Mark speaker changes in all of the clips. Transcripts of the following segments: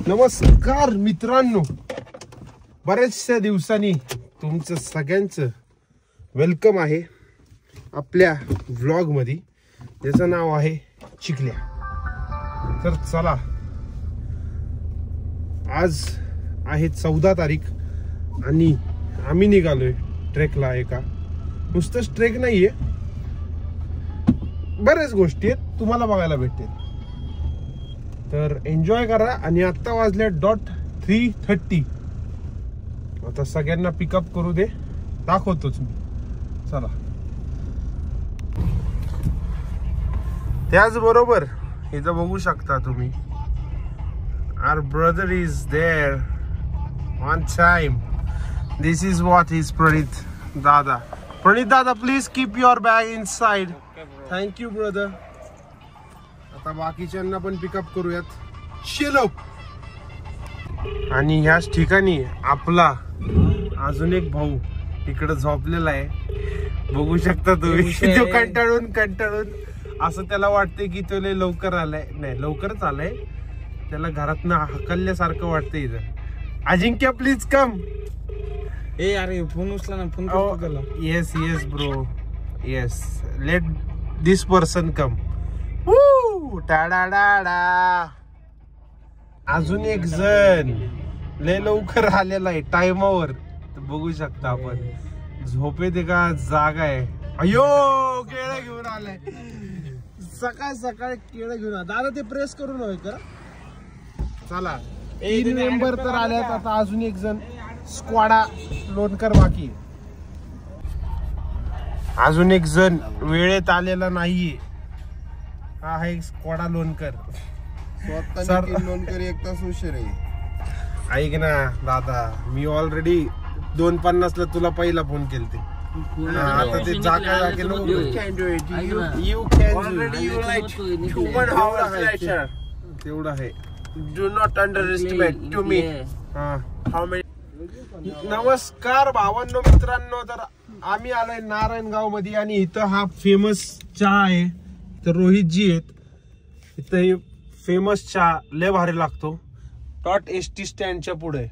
Speaker 1: नमस्कार मित्रांनो, बऱ्याचशा दिवसांनी तुमचं सगळ्यांचं वेलकम आहे आपल्या व्लॉग मध्ये, ज्याचं नाव आहे चिखल्या. तर चला, आज आहे 14 तारीख आणि आम्ही निघालोय ट्रेकला. एका नुसतंच ट्रेक नाहीये, बऱ्याच गोष्टी आहेत तुम्हाला बघायला भेटतील. तर एन्जॉय करा. आणि आता वाजले .3:30. आता सगळ्यांना पिकअप करू दे, दाखवतोच मी. चला. त्याचबरोबर इथं बघू शकता तुम्ही, our brother is there on time. This is what is Pranit दादा. प्रणित दादा, please keep your bag inside. Thank you brother. आता बाकीच्यांना पण पिकअप करूयात. चलो. आणि ह्याच ठिकाणी आपला अजून एक भाऊ इकडे झोपलेला आहे, बघू शकता तुम्ही. तो कंटाळून असं त्याला वाटतंय की तो लय लवकर आलाय. नाही, लवकरच आलाय, त्याला घरातनं हकलल्यासारखं वाटतंय इथं. अजिंक्य, प्लीज कम.
Speaker 2: ए अरे, फोन उचला ना. Phone.
Speaker 1: Yes bro, yes. Let this person come. अजून एक जण लय लवकर आलेला आहे, टाइमावर. बघू शकता आपण. झोपेत का जागा आहे. अयो, केळं घेऊन आलाय. सकाळ केळं घेऊन आला. दादा ते प्रेस करून हवे का. चला, 3 मेंबर तर आल्यात. आता अजून एक जण स्क्वाडा लोणकर बाकी. अजून एक जण वेळेत आलेला नाहीये. हा आहे स्क्वाडा लोणकर.
Speaker 3: लोणकर 1 तास उशीर आहे.
Speaker 1: ऐक ना दादा, मी ऑलरेडी 2:50 ला तुला पहिला फोन केलते. आता ते जाके नको. तेवढं आहे.
Speaker 3: Do not underestimate to me.
Speaker 1: How many. नमस्कार भावांनो, मित्रांनो. तर आम्ही आलोय नारायणगाव मध्ये आणि इथं हा फेमस चहा आहे. तर रोहितजी आहेत इथं. हे फेमस चहा लय भारी लागतो. .ST स्टँडच्या पुढे.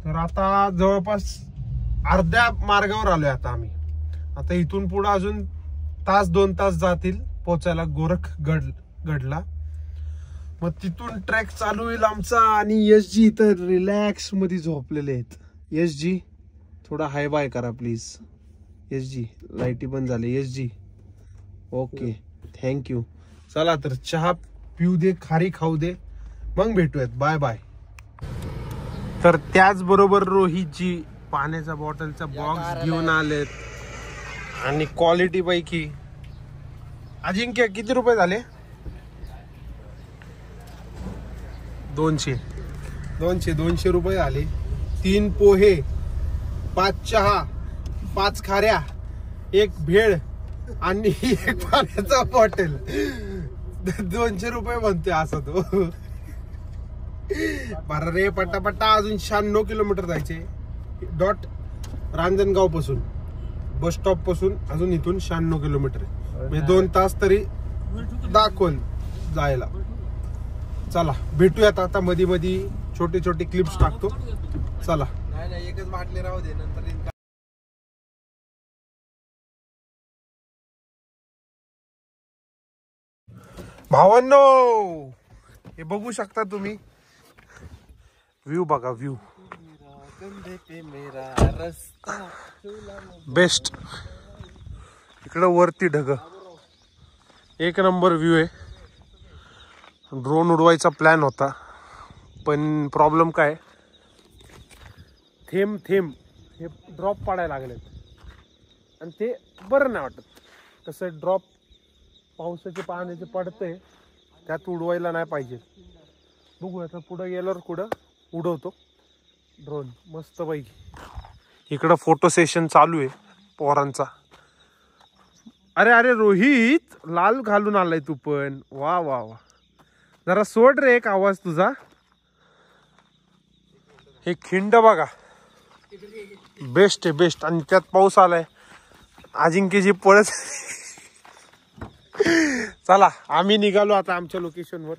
Speaker 1: तर आता जवळपास अर्ध्या मार्गावर आलोय आता आम्ही. आता इथून पुढे अजून 1-2 तास जातील पोचायला गोरखगडला. मग तिथून ट्रॅक चालू होईल आमचा. आणि यशजी इथं रिलॅक्स मध्ये झोपलेले आहेत. यशजी, थोडा हाय बाय करा प्लीज. यशजी, लाईटी पण झाली. यशजी, ओके, थँक्यू. चला, तर चहा पिऊ दे, खारी खाऊ दे, मग भेटूयात. Bye bye. तर त्याचबरोबर रोहितजी पाण्याचा बॉटलचा बॉक्स घेऊन आलेत. आणि क्वालिटी पैकी. अजिंक्य, किती रुपये झाले. 200 रुपये आले. 3 पोहे, 5 चहा, 5 खाऱ्या, 1 भेळ आणि 1 पाण्याचा बॉटल. 200 रुपये म्हणतोय असा तो. बरं रे, पट्टा अजून 96 किलोमीटर जायचे. रांजणगाव पासून, बस स्टॉप पासून अजून इथून 96 किलोमीटर. म्हणजे 2 तास तरी दाखवल जायला. चला, भेटूयात आता. मध्ये छोटे क्लिप्स टाकतो. चला.
Speaker 3: नाही, एकच बाटली राहू दे, नंतर
Speaker 1: भावांनो, हे बघू शकता तुम्ही. व्ह्यू बघा, व्ह्यू बेस्ट. इकडं वरती ढग, 1 नंबर व्ह्यू आहे. ड्रोन उडवायचा प्लॅन होता, पण प्रॉब्लेम काय, थेंब हे ड्रॉप पडायला लागलेत आणि ते बरं नाही वाटत. तसं ड्रॉप पावसाचे पाण्याचे पडतंय, त्यात उडवायला नाही पाहिजे. बघू आता पुढं गेल्यावर कुठं उडवतो ड्रोन मस्त पैकी. इकडं फोटो सेशन चालू आहे पोरांचा. अरे रोहित, लाल घालून आलाय तू पण. वा वा वा. जरा सोड रे एक आवाज तुझा. हे खिंड बघा, बेस्ट आहे, बेस्ट. आणि त्यात पाऊस आलाय. अजिंक्यजी पळत. चला, आम्ही निघालो आता आमच्या लोकेशनवर.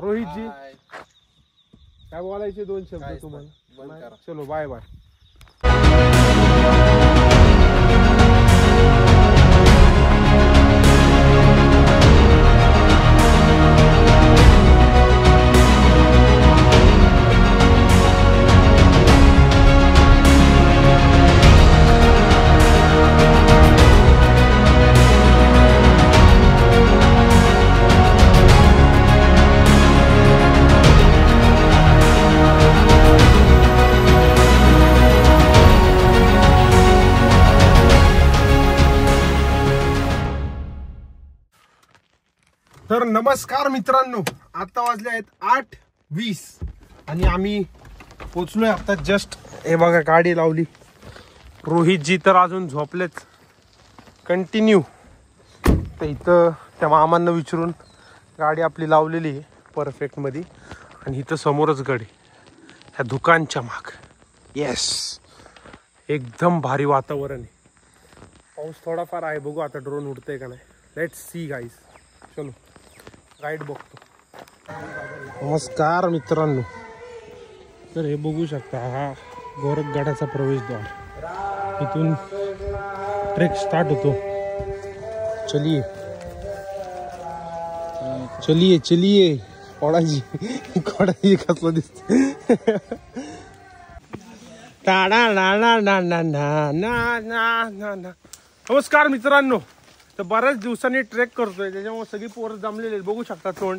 Speaker 1: रोहितजी
Speaker 3: Bye.
Speaker 1: काय बोलायचे 2 शब्द
Speaker 3: काहीच
Speaker 1: तुम्हाला?
Speaker 3: नाही. बंद करा.
Speaker 1: चलो बाय बाय. तर नमस्कार मित्रांनो, आता वाजले आहेत 8:20 आणि आम्ही पोचलोय आता जस्ट. हे बघा गाडी लावली. रोहितजी तर अजून झोपलेच कंटिन्यू. तर इथं त्या मामांना विचारून गाडी आपली लावलेली आहे परफेक्ट मध्ये. आणि इथं समोरच गड ह्या दुकानच्या माग. येस, एकदम भारी वातावरण आहे. पाऊस थोडाफार आहे, बघू आता ड्रोन उडतंय का नाही. लेट्स सी गाईस. चलो गाईड बघतो. नमस्कार मित्रांनो, तर हे बघू शकता हा गोरखगडाचा प्रवेशद्वार. इथून ट्रेक स्टार्ट होतो. चलिए चलिए चलिए. कोणाची कसलं दिसत. नमस्कार मित्रांनो, तर बऱ्याच दिवसांनी ट्रेक करतोय, त्याच्यामुळे सगळी पोरं जमलेली बघू शकता तोंड.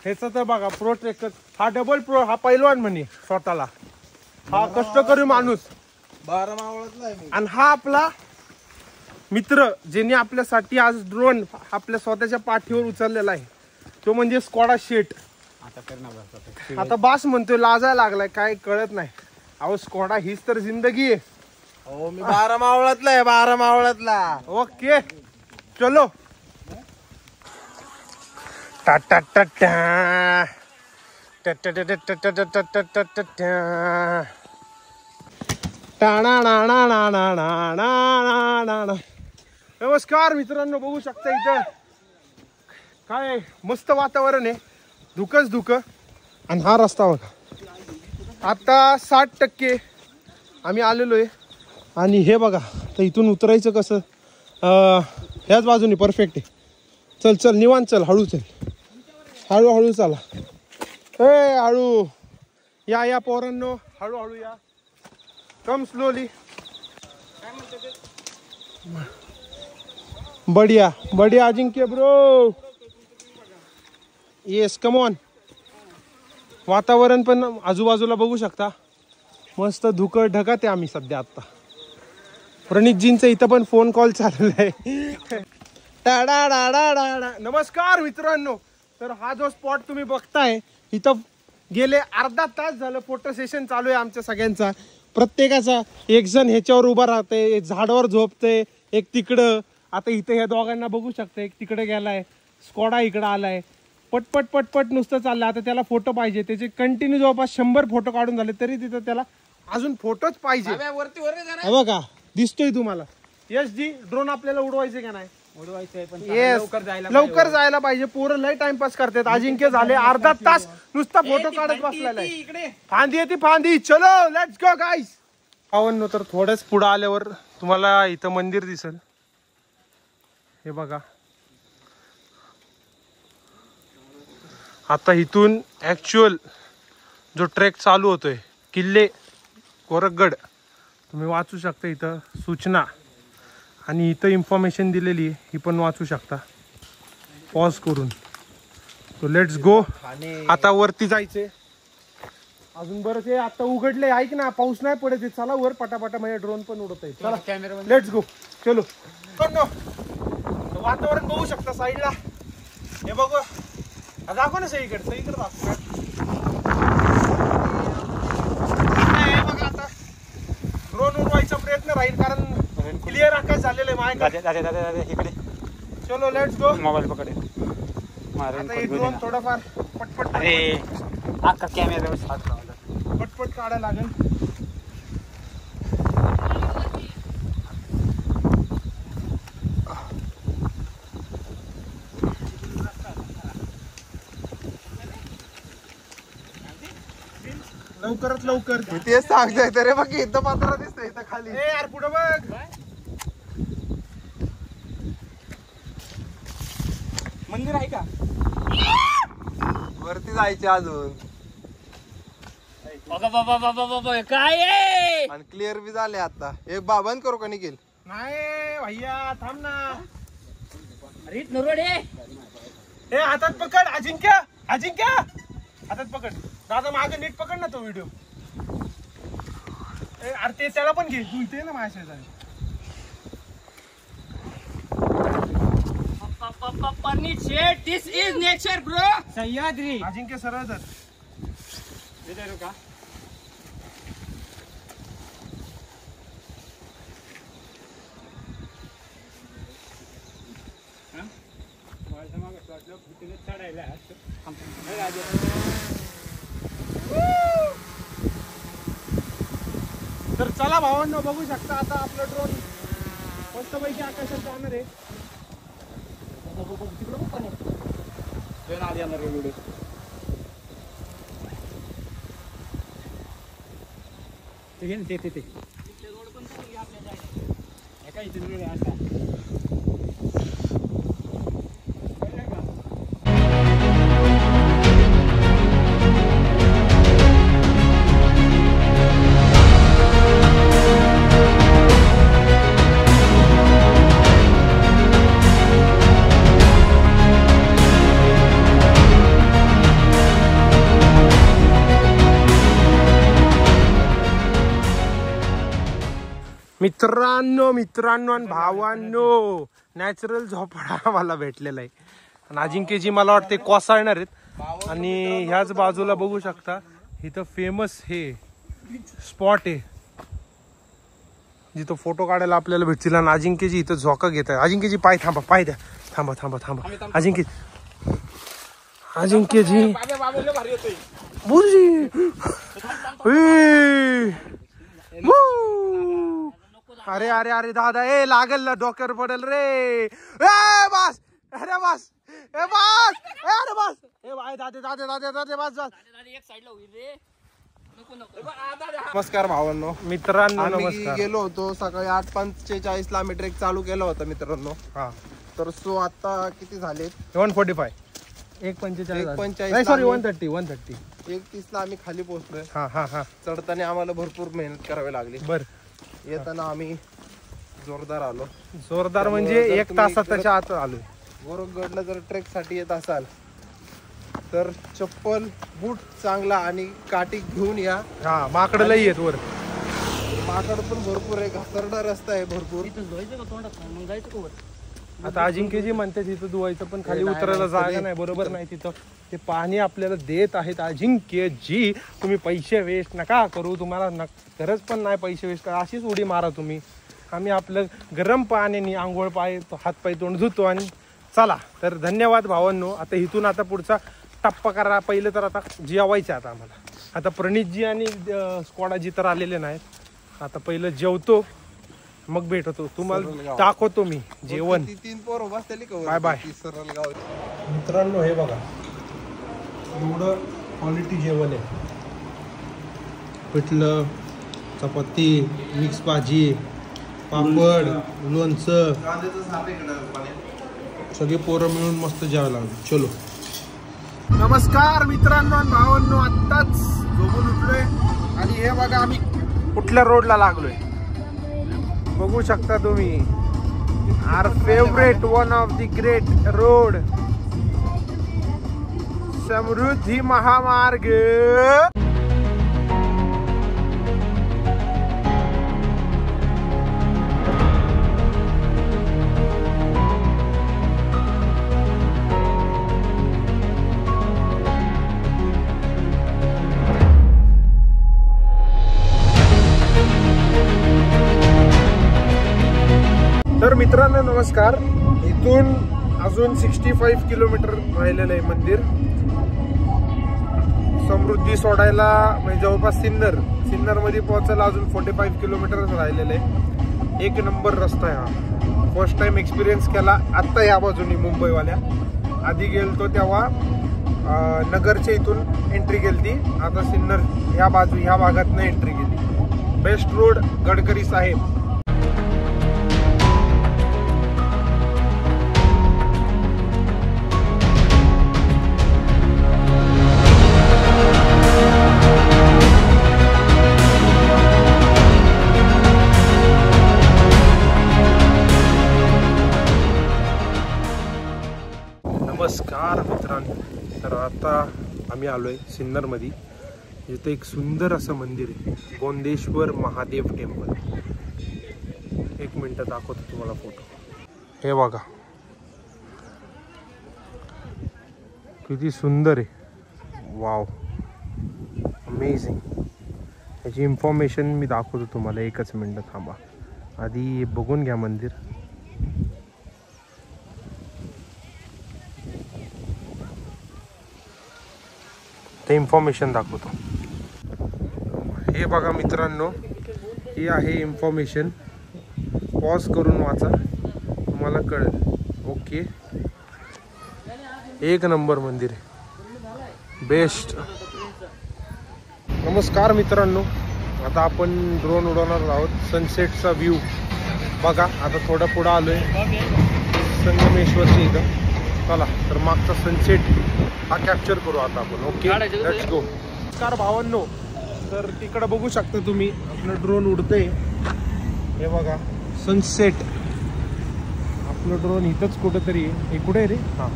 Speaker 1: ह्याचा तर बघा प्रो ट्रेकर. हा डबल प्रो, हा पैलवान म्हणे स्वतःला. हा कष्टकरी माणूस
Speaker 3: 12 मावळातला आहे मी.
Speaker 1: आणि हा आपला मित्र ज्याने आपल्यासाठी आज ड्रोन आपल्या स्वतःच्या पाठीवर उचललेला आहे, तो म्हणजे स्कॉडा शेट. आता बास म्हणतोय, लाजायला लागलाय, काय कळत नाही. अहो स्कॉडा हीच तर जिंदगी आहे.
Speaker 3: हो मी 12 मावळातला आहे, 12 मावळातला.
Speaker 1: ओके चलो. टा टा टा टा टा टा टा टा टा टा टा टा टा टा टा. टाणा ना ना ना ना ना ना ना ना. नमस्कार मित्रांनो, बघू शकता इथं काय मस्त वातावरण आहे. धुकच धुक. आणि हा रस्ता बघा, आता 60% आम्ही आलेलो आहे. आणि हे बघा, तर इथून उतरायचं कसं, ह्याच बाजूने परफेक्ट आहे. चल चल निवांत चल, हळू चल, हळूहळू चला. ए हळू या या पोरांनो, हळूहळू या. कम स्लोली. बढिया बढिया अजिंक्य ब्रो. Yes come on. वातावरण पण आजूबाजूला बघू शकता, मस्त धुकं ढगात आहे आम्ही सध्या. आता प्रणितजींचा इथं पण फोन कॉल चाललेला आहे. नमस्कार मित्रांनो, तर हा जो स्पॉट तुम्ही बघताय, इथं गेले अर्धा तास झालं फोटो सेशन चालू आहे आमच्या सगळ्यांचा. प्रत्येकाचा एक जण ह्याच्यावर उभा राहतंय, एक झाडावर झोपतंय, एक तिकडं. आता इथं ह्या दोघांना बघू शकता, एक तिकडे गेलाय, स्कॉडा इकडं आलाय. पटपट पटपट नुसतं चाललंय. आता त्याला फोटो पाहिजे, त्याचे कंटिन्यू जवळपास 100 फोटो काढून झाले, तरी तिथं त्याला अजून फोटोच पाहिजे. बघा दिसतोय तुम्हाला. यस जी, ड्रोन आपल्याला उडवायचे का नाही?
Speaker 2: उडवायचंय पण
Speaker 1: येस, लवकर जायला पाहिजे. पोरं लय टाइमपास करतात. अजिंक्य झाले अर्धा तास नुसता फोटो काढत बसलेला आहे. फांदी येते फांदी. चलो लेट्स गो गाईस. पावन्न तर थोडंच पुढे आल्यावर तुम्हाला इथं मंदिर दिसेल. हे बघा, आता इथून ऍक्च्युअल जो ट्रेक चालू होतोय, किल्ले गोरखगड, तुम्ही वाचू शकता इथं सूचना. आणि इथं इन्फॉर्मेशन दिलेली आहे, ही पण वाचू शकता पॉज करून. So let's go. आता वरती जायचंय. अजून बरंच आहे, आता उघडले. ऐक ना, पाऊस नाही पडत आहे. चला वर पटापटा, म्हणजे ड्रोन पण उडत आहे. चला
Speaker 2: कॅमेरा
Speaker 1: लेट्स गो. चलो. वातावरण बघू शकता साईडला. हे बघू, दाखव ना सईकडे. सईकडे दाखव. बघा आता ड्रोन उडवायचा प्रयत्न राहील, कारण क्लिअर आकाश झालेलं आहे माझ्याकडे.
Speaker 2: इकडे
Speaker 1: चलो लेट्स गो.
Speaker 2: मोबाईल पकडे.
Speaker 1: आता ड्रोन थोडाफार पटपट
Speaker 2: अख्खा कॅमेऱ्यावर हात लावला.
Speaker 1: पटपट काढायला लागेल. लवकरात लवकर.
Speaker 3: तेच सांगताय तरी बघ इथं मात्र दिसतंय इथं खाली.
Speaker 1: ए यार पुढं बघ.
Speaker 2: मंदिर आहे का
Speaker 3: वरती जायचे अजून
Speaker 2: काय
Speaker 3: आणि क्लिअर बी झाले आता. एक बंद करू का निखिल?
Speaker 1: नाही भैया थांब ना.
Speaker 2: रीत नरोडे
Speaker 1: ए हातात पकड अजिंक्य. अजिंक्य हातात पकड. दादा मागे नीट पकड ना तो व्हिडिओ. ए अरे ते त्याला पण घे. तू इथे ना माझ्या शेजारी.
Speaker 2: दिस इज नेचर ब्रो. सह्याद्री.
Speaker 1: अजिंक्य सरळ धर.
Speaker 2: का
Speaker 1: तर चला भावांनो बघू शकता आता आपलं ड्रोन मस्तपैकी आकाशात जाणार आहे. मित्रांनो आणि भावांनो नॅचरल झोपडा आम्हाला भेटलेला आहे. आणि अजिंक्यजी मला वाटते कोसळणार आहेत. आणि ह्याच बाजूला बघू शकता इथं फेमस हे स्पॉट आहे जिथं फोटो काढायला आपल्याला भेटतील. आणि अजिंक्यजी इथं झोका घेत आहे. अजिंक्यजी पाय थांबा. पाय द्या. थांबा थांबा थांबा. अजिंक्यजी बुजी अरे अरे अरे दादा ए लागल ना डोक्यावर पडेल रे. ए बस. अरे बस. ए बस. अरे बस. ए बाय दादे दादे दादे दादे बस बस.
Speaker 2: एक साइडला होईल रे.
Speaker 3: नमस्कार भावांनो
Speaker 1: मित्रांनो.
Speaker 3: आम्ही
Speaker 1: नमस्कार.
Speaker 3: गेलो होतो सकाळी 8:45 ला आम्ही ट्रेक चालू केला होता मित्रांनो.
Speaker 1: हा
Speaker 3: तर सो आता किती झाले
Speaker 1: 145 145
Speaker 3: 145
Speaker 1: सॉरी 130
Speaker 3: 1:30 ला आम्ही खाली पोहोचलोय.
Speaker 1: हा हा हा
Speaker 3: चढताना आम्हाला भरपूर मेहनत करावी लागली.
Speaker 1: बर.
Speaker 3: येताना आम्ही जोरदार आलो.
Speaker 1: जोरदार म्हणजे
Speaker 3: जर
Speaker 1: 1
Speaker 3: तुम्ही
Speaker 1: तासाच्या आत आलोय.
Speaker 3: गोरखगडला जर ट्रेक साठी येत असाल तर चप्पल बूट चांगला आणि काठी घेऊन या.
Speaker 1: हा माकड लई येत वर.
Speaker 3: माकड पण भरपूर आहे. घसरडा रस्ता आहे भरपूर.
Speaker 1: आता अजिंक्यजी म्हणते तिथं धुवायचं पण खाली
Speaker 3: नाही,
Speaker 1: उतरायला
Speaker 3: नाही,
Speaker 1: जागा
Speaker 3: कधी-
Speaker 1: नाही. बरोबर नाही तिथं ते पाणी आपल्याला देत आहेत. अजिंक्यजी तुम्ही पैसे वेस्ट नका करू. तुम्हाला गरज पण नाही पैसे वेस्ट करा. अशीच उडी मारा तुम्ही. आम्ही आपलं गरम पाण्याने आंघोळ हातपाय तोंड धुतो आणि चला. तर धन्यवाद भावांनो. आता इथून आता पुढचा टप्पा करा. पहिलं तर आता जेवायचं आता आम्हाला. आता प्रणितजी आणि स्क्वॉडाजी तर आलेले नाहीत. आता पहिलं जेवतो मग भेटतो तुम्हाला. दाखवतो मी जेवण.
Speaker 3: 3 पोरं बसलेली का वर?
Speaker 1: Bye bye.
Speaker 3: ती सरळ गाव.
Speaker 1: मित्रांनो हे बघा एवढं क्वालिटी जेवण आहे. पिठलं चपाती मिक्स भाजी पापड लोणचं सगळे पोरं मिळून मस्त जेवायला लागलो. चलो. नमस्कार मित्रांनो आणि भावांनो. आत्ताच झोपून उठलोय आणि हे बघा आम्ही कुठल्या रोडला लागलोय बघू शकता तुम्ही. Our favourite one of the great road Samruddhi Mahamarg. तर मित्रांनो नमस्कार. इथून अजून 65 किलोमीटर राहिलेलं आहे मंदिर. समृद्धी सोडायला म्हणजे जवळपास सिन्नर मध्ये पोहोचायला अजून 45 किलोमीटर राहिलेलं आहे. एक नंबर रस्ता आहे हा. फर्स्ट टाइम एक्सपिरियन्स केला आत्ता या बाजूनी मुंबईवाल्या. आधी गेलतो तेव्हा नगरच्या इथून एंट्री केली ती, आता सिन्नर ह्या भागातनं एंट्री केली. बेस्ट रोड गडकरी साहेब. नमस्कार मित्रांनो, तर आता आम्ही आलोय सिन्नरमध्ये. इथे एक सुंदर असं मंदिर आहे, गोंदेश्वर महादेव टेम्पल. एक मिनिट दाखवतो तुम्हाला फोटो. हे बघा किती सुंदर आहे, वाव अमेझिंग. याची इन्फॉर्मेशन मी दाखवतो तुम्हाला, एकच मिनिट थांबा. आधी बघून घ्या मंदिर. ते इन्फॉर्मेशन दाखवतो. हे बघा मित्रांनो, ही आहे इन्फॉर्मेशन. पॉज करून वाचा, तुम्हाला कळेल. ओके, एक नंबर मंदिर आहे, बेस्ट. नमस्कार मित्रांनो, आता आपण ड्रोन उडवणार आहोत. सनसेटचा व्ह्यू बघा. आता थोडं पुढं आलोय संगमेश्वरच्या इथं. चला तर मागचा सनसेट हा कॅप्चर करू आता आपण. Okay, let's go. नमस्कार भावांनो, तर तिकडे बघू शकता तुम्ही, आपलं ड्रोन उडतंय. हे बघा सनसेट. आपलं ड्रोन इथंच कुठंतरी आहे. हे कुठे आहे रे? हाँ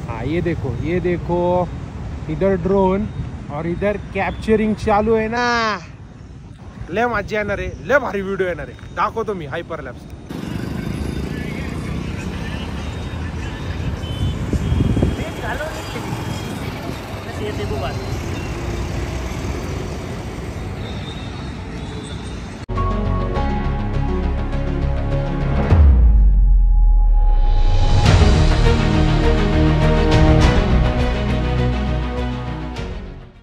Speaker 1: हाँ, ये देखो इधर ड्रोन और इधर कॅप्चरिंग चालू आहे ना. लय मजा येणार आहे, लय भारी व्हिडिओ येणार आहे. दाखवतो मी हायपर लॅप्स.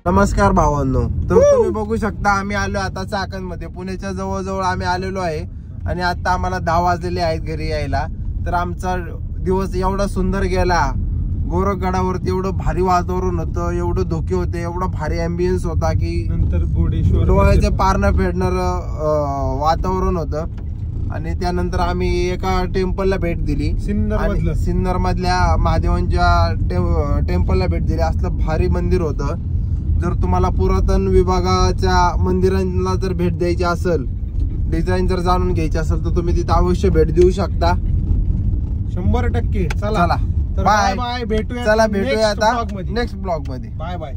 Speaker 3: नमस्कार भावांनो, तर तुम्ही बघू शकता आम्ही आलो आता चाकणमध्ये. पुण्याच्या जवळजवळ आम्ही आलेलो आहे आणि आता आम्हाला 10 वाजलेले आहेत घरी यायला. तर आमचा दिवस एवढा सुंदर गेला. गोरखगडावरती एवढं भारी वातावरण होतं, एवढं धोके होते, एवढा भारी अँबियन्स होता की
Speaker 1: नंतर गोडेश्वर
Speaker 3: डोळ्याचे पार न फेडणार वातावरण होतं. आणि त्यानंतर आम्ही एका टेम्पलला भेट दिली, सिन्नर मधल्या महादेवांच्या टेम्पलला भेट दिली. असलं भारी मंदिर होतं. जर तुम्हाला पुरातन विभागाच्या मंदिरांना जर भेट द्यायची असेल, डिझाईन जर जाणून घ्यायची असेल, तर तुम्ही तिथे अवश्य भेट देऊ शकता.
Speaker 1: 100%. चला
Speaker 3: बाय
Speaker 1: बाय, भेटूया.
Speaker 3: चला भेटूया आता नेक्स्ट ब्लॉग मध्ये.
Speaker 1: Bye bye.